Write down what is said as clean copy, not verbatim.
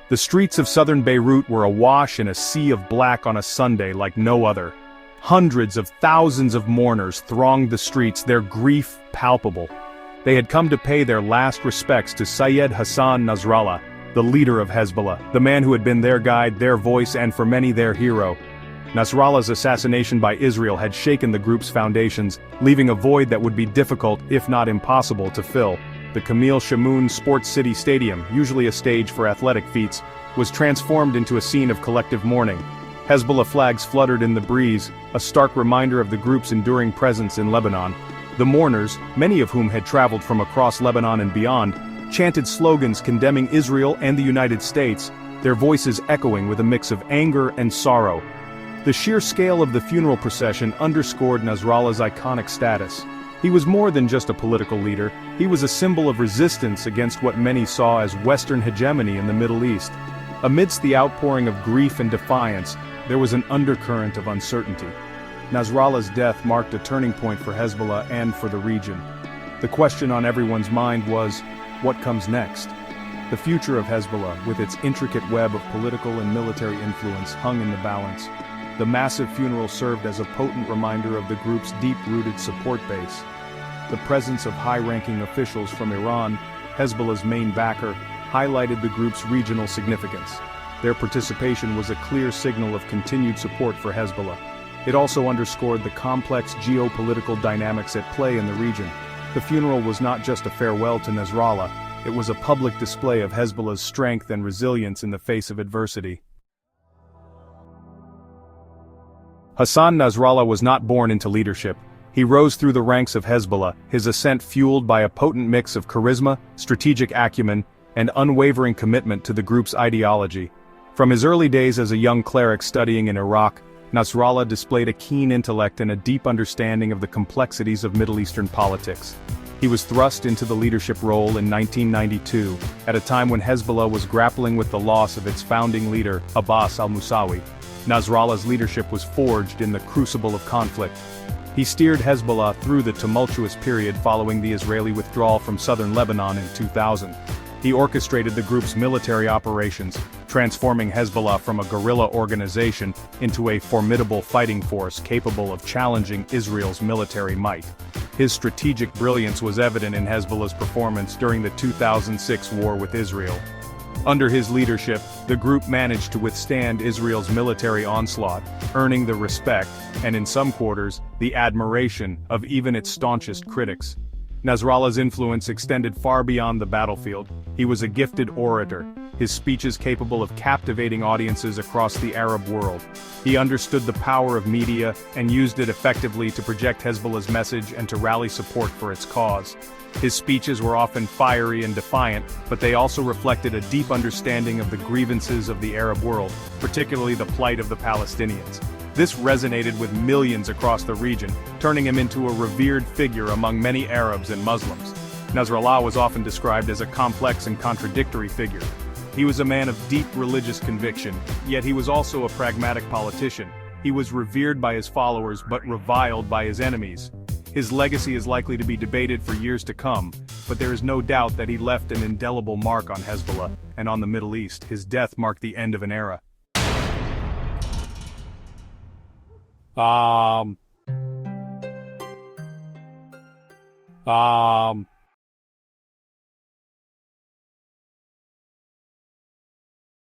The streets of southern Beirut were awash in a sea of black on a Sunday like no other. Hundreds of thousands of mourners thronged the streets, their grief palpable. They had come to pay their last respects to Syed Hassan Nasrallah, the leader of Hezbollah, the man who had been their guide, their voice, and for many their hero. Nasrallah's assassination by Israel had shaken the group's foundations, leaving a void that would be difficult, if not impossible, to fill. The Camille Chamoun Sports City Stadium, usually a stage for athletic feats, was transformed into a scene of collective mourning. Hezbollah flags fluttered in the breeze, a stark reminder of the group's enduring presence in Lebanon. The mourners, many of whom had traveled from across Lebanon and beyond, chanted slogans condemning Israel and the United States, their voices echoing with a mix of anger and sorrow. The sheer scale of the funeral procession underscored Nasrallah's iconic status. He was more than just a political leader, he was a symbol of resistance against what many saw as Western hegemony in the Middle East. Amidst the outpouring of grief and defiance, there was an undercurrent of uncertainty. Nasrallah's death marked a turning point for Hezbollah and for the region. The question on everyone's mind was, what comes next? The future of Hezbollah, with its intricate web of political and military influence, hung in the balance. The massive funeral served as a potent reminder of the group's deep-rooted support base. The presence of high-ranking officials from Iran, Hezbollah's main backer, highlighted the group's regional significance. Their participation was a clear signal of continued support for Hezbollah. It also underscored the complex geopolitical dynamics at play in the region. The funeral was not just a farewell to Nasrallah, it was a public display of Hezbollah's strength and resilience in the face of adversity. Hassan Nasrallah was not born into leadership. He rose through the ranks of Hezbollah, his ascent fueled by a potent mix of charisma, strategic acumen, and unwavering commitment to the group's ideology. From his early days as a young cleric studying in Iraq, Nasrallah displayed a keen intellect and a deep understanding of the complexities of Middle Eastern politics. He was thrust into the leadership role in 1992, at a time when Hezbollah was grappling with the loss of its founding leader, Abbas al-Musawi. Nasrallah's leadership was forged in the crucible of conflict. He steered Hezbollah through the tumultuous period following the Israeli withdrawal from southern Lebanon in 2000. He orchestrated the group's military operations, transforming Hezbollah from a guerrilla organization into a formidable fighting force capable of challenging Israel's military might. His strategic brilliance was evident in Hezbollah's performance during the 2006 war with Israel. Under his leadership, the group managed to withstand Israel's military onslaught, earning the respect, and in some quarters, the admiration, of even its staunchest critics. Nasrallah's influence extended far beyond the battlefield. He was a gifted orator, his speeches capable of captivating audiences across the Arab world. He understood the power of media and used it effectively to project Hezbollah's message and to rally support for its cause. His speeches were often fiery and defiant, but they also reflected a deep understanding of the grievances of the Arab world, particularly the plight of the Palestinians. This resonated with millions across the region, turning him into a revered figure among many Arabs and Muslims. Nasrallah was often described as a complex and contradictory figure. He was a man of deep religious conviction, yet he was also a pragmatic politician. He was revered by his followers but reviled by his enemies. His legacy is likely to be debated for years to come, but there is no doubt that he left an indelible mark on Hezbollah and on the Middle East. His death marked the end of an era.